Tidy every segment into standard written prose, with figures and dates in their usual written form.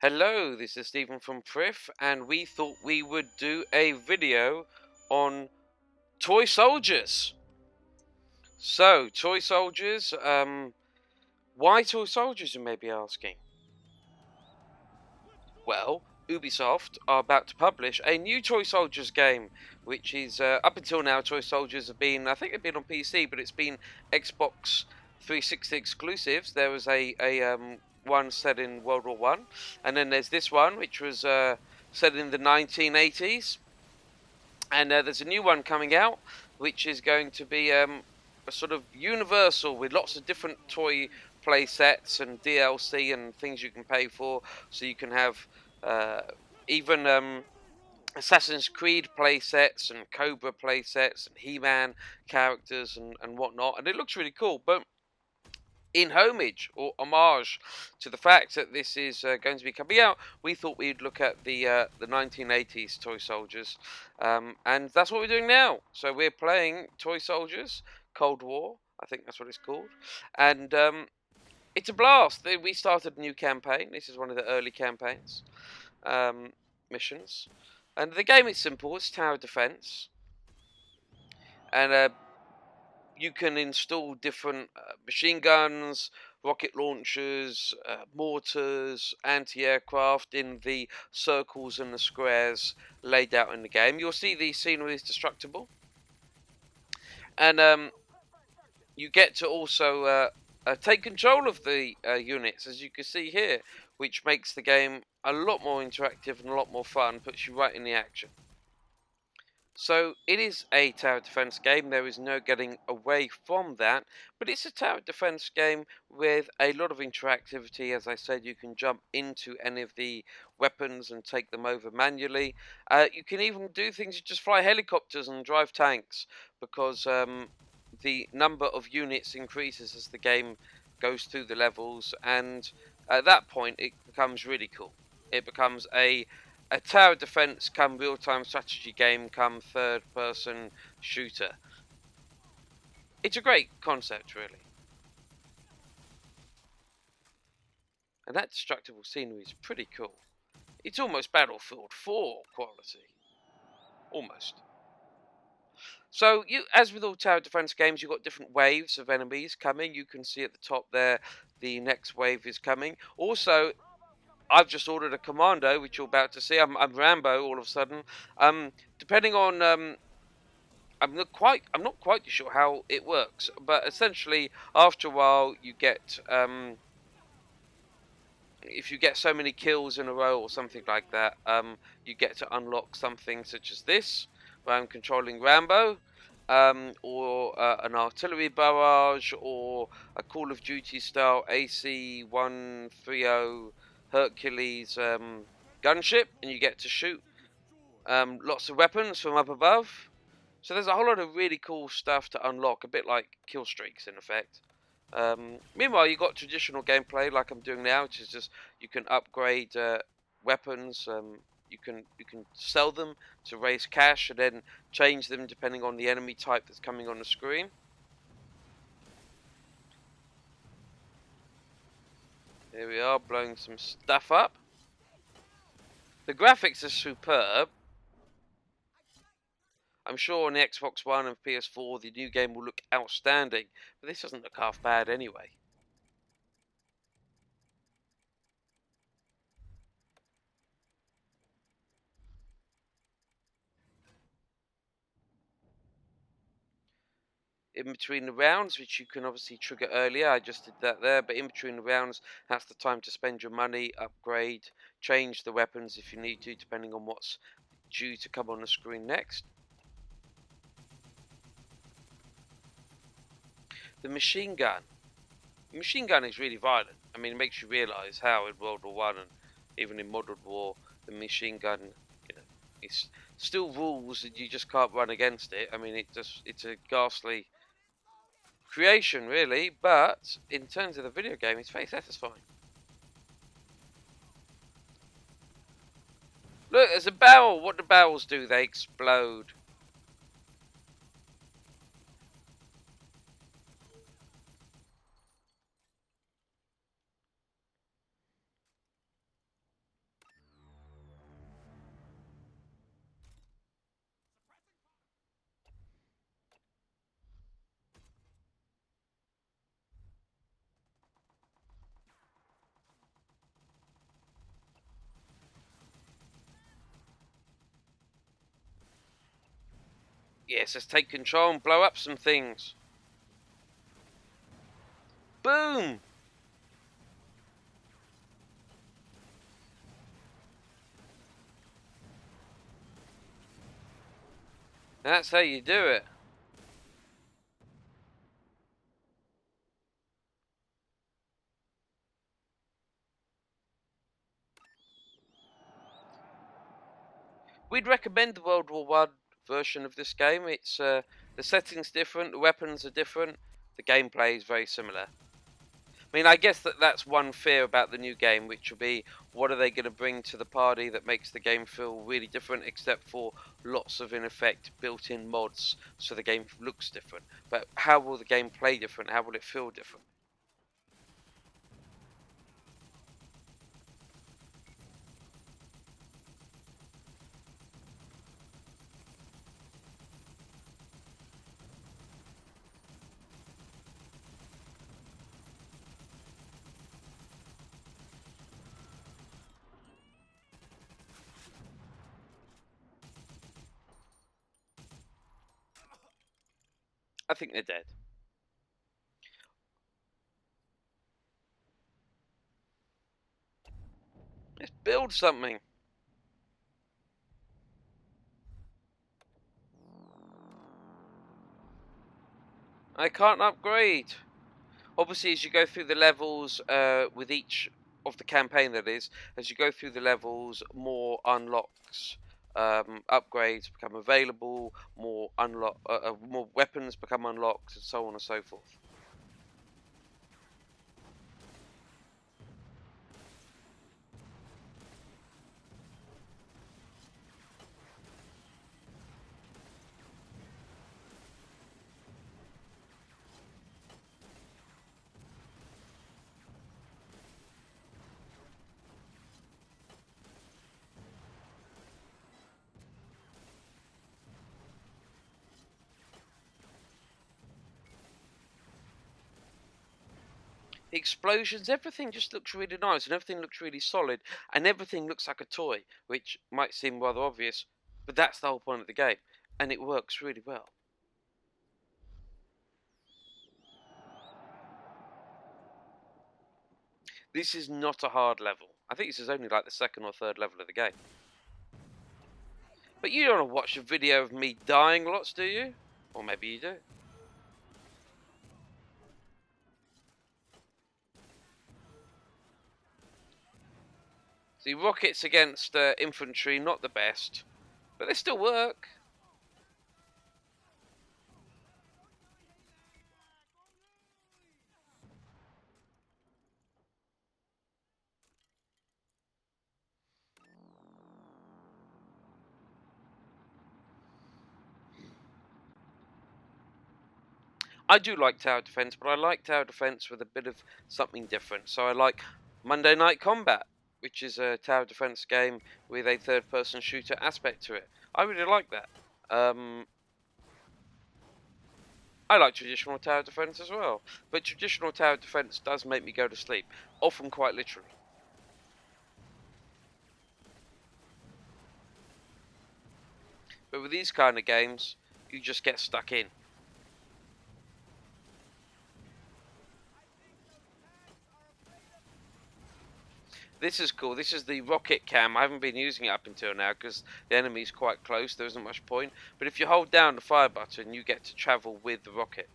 Hello, this is Stephen from Priff, and we thought we would do a video on toy soldiers. So, toy soldiers, why toy soldiers, you may be asking? Well, Ubisoft are about to publish a new Toy Soldiers game, which is, up until now, Toy Soldiers have been, I think they've been on PC, but it's been Xbox 360 exclusives. There was a one set in World War One, and then there's this one, which was set in the 1980s. And there's a new one coming out, which is going to be a sort of universal with lots of different toy play sets and DLC and things you can pay for. So you can have uh, even Assassin's Creed play sets and Cobra play sets and He-Man characters and whatnot. And it looks really cool. But in homage to the fact that this is going to be coming out, we thought we'd look at the 1980s Toy Soldiers, and that's what we're doing now. So we're playing Toy Soldiers Cold War, I think that's what it's called, and it's a blast. We started a new campaign. This is one of the early campaigns missions, and the game is simple. It's tower defense, and you can install different machine guns, rocket launchers, mortars, anti-aircraft in the circles and the squares laid out in the game. You'll see the scenery is destructible, and you get to also take control of the units, as you can see here, which makes the game a lot more interactive and a lot more fun, puts you right in the action. So it is a tower defense game, there is no getting away from that, but it's a tower defense game with a lot of interactivity. As I said, you can jump into any of the weapons and take them over manually. You can even do things, you just fly helicopters and drive tanks, because the number of units increases as the game goes through the levels, and at that point it becomes really cool. It becomes a tower defense come real-time strategy game come third-person shooter. It's a great concept, really. And that destructible scenery is pretty cool. It's almost Battlefield 4 quality. Almost. So, as with all tower defense games, you've got different waves of enemies coming. You can see at the top there, the next wave is coming. Also, I've just ordered a commando, which you're about to see. I'm Rambo all of a sudden. Depending on I'm not quite sure how it works, but essentially after a while you get if you get so many kills in a row or something like that, you get to unlock something such as this, where I'm controlling Rambo, or an artillery barrage, or a Call of Duty style AC-130 Hercules gunship, and you get to shoot lots of weapons from up above. So there's a whole lot of really cool stuff to unlock, a bit like kill streaks in effect. Meanwhile, you've got traditional gameplay like I'm doing now, which is just you can upgrade weapons. You can sell them to raise cash, and then change them depending on the enemy type that's coming on the screen. Here we are, blowing some stuff up. The graphics are superb. I'm sure on the Xbox One and PS4 the new game will look outstanding, but this doesn't look half bad anyway. In between the rounds, which you can obviously trigger earlier, I just did that there, but in between the rounds, that's the time to spend your money, upgrade, change the weapons if you need to, depending on what's due to come on the screen next. The machine gun. The machine gun is really violent. I mean, it makes you realise how in World War One and even in Modern War, the machine gun, it's still rules and you just can't run against it. I mean, it's a ghastly creation, really, but in terms of the video game, it's very satisfying. Look, there's a barrel. What do barrels do? They explode. Yes, let's take control and blow up some things. Boom! That's how you do it. We'd recommend the World War One version of this game. It's the settings different, the weapons are different, the gameplay is very similar. I mean, I guess that's one fear about the new game, which will be what are they going to bring to the party that makes the game feel really different, except for lots of, in effect, built-in mods, so the game looks different. But how will the game play different? How will it feel different? I think they're dead. Let's build something. I can't upgrade. Obviously, as you go through the levels, with each of the campaign, that is, as you go through the levels, more unlocks, upgrades become available, more weapons become unlocked, and so on and so forth. Explosions, everything just looks really nice, and everything looks really solid, and everything looks like a toy, which might seem rather obvious, but that's the whole point of the game, and it works really well. This is not a hard level. I think this is only like the second or third level of the game. But you don't want to watch a video of me dying lots, do you? Or maybe you do. See, rockets against infantry, not the best, but they still work. I do like tower defense, but I like tower defense with a bit of something different. So I like Monday Night Combat, which is a tower defense game with a third-person shooter aspect to it. I really like that. I like traditional tower defense as well, but traditional tower defense does make me go to sleep, often quite literally. But with these kind of games, you just get stuck in. This is cool. This is the rocket cam. I haven't been using it up until now because the enemy's quite close. There isn't much point. But if you hold down the fire button, you get to travel with the rocket.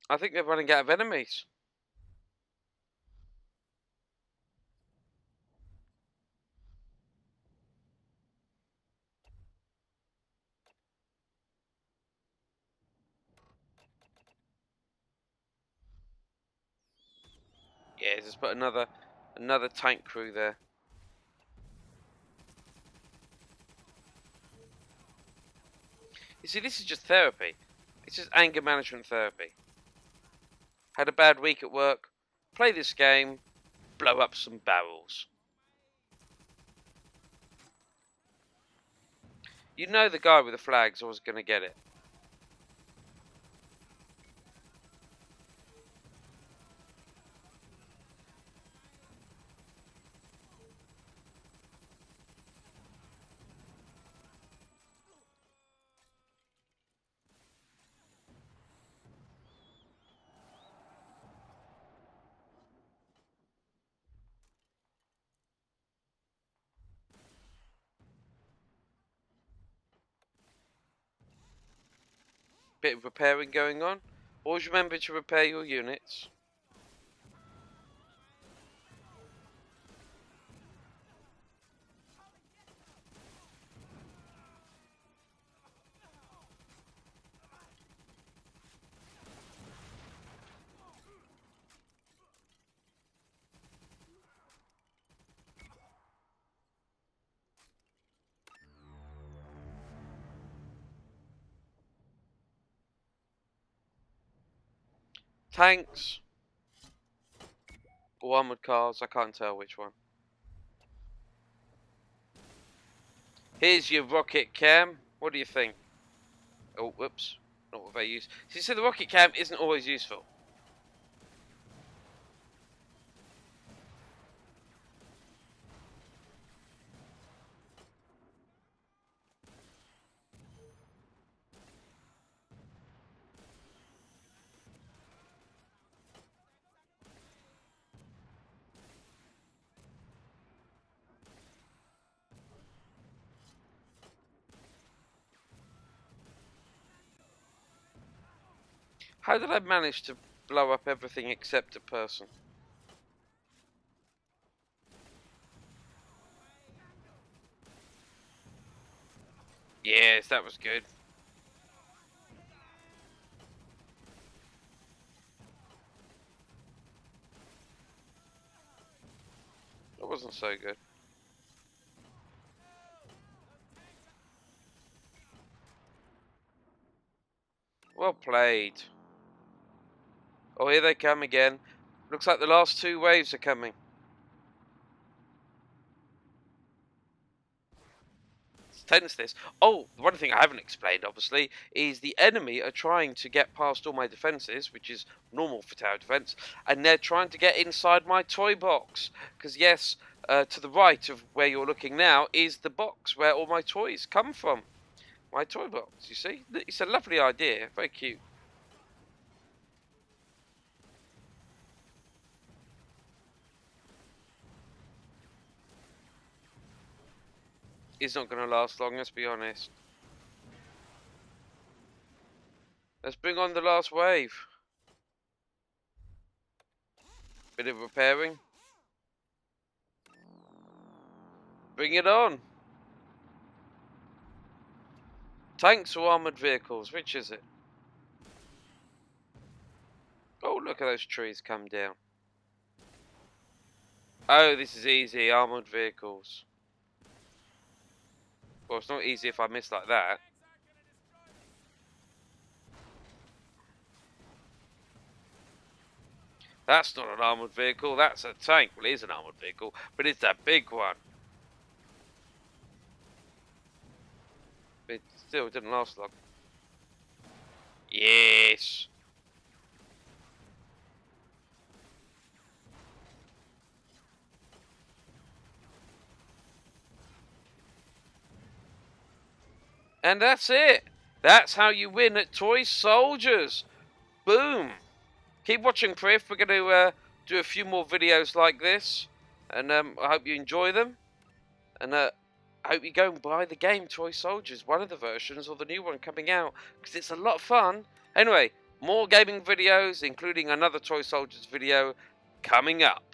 I think they're running out of enemies. Yeah, just put another tank crew there. You see, this is just therapy. It's just anger management therapy. Had a bad week at work. Play this game. Blow up some barrels. You know the guy with the flag's always going to get it. bit of repairing going on. Always remember to repair your units. Tanks or armored cars, I can't tell which one. Here's your rocket cam. What do you think? Oh, whoops. Not what they use. See, the rocket cam isn't always useful. How did I manage to blow up everything except a person? Yes, that was good. That wasn't so good. Well played. Oh, here they come again. Looks like the last two waves are coming. It's tense, this. Oh, one thing I haven't explained, obviously, is the enemy are trying to get past all my defences, which is normal for tower defence, and they're trying to get inside my toy box. Because, yes, to the right of where you're looking now is the box where all my toys come from. My toy box, you see? It's a lovely idea. Very cute. It's not going to last long, let's be honest. Let's bring on the last wave. Bit of repairing. Bring it on. Tanks or armoured vehicles, which is it? Oh, look at those trees come down. Oh, this is easy, armoured vehicles. Well, it's not easy if I miss like that. That's not an armoured vehicle, that's a tank. Well, it is an armoured vehicle, but it's a big one. It still didn't last long. Yes. And that's it. That's how you win at Toy Soldiers. Boom. Keep watching Priv. We're going to do a few more videos like this. And I hope you enjoy them. And I hope you go and buy the game Toy Soldiers. One of the versions or the new one coming out. Because it's a lot of fun. Anyway, more gaming videos, including another Toy Soldiers video coming up.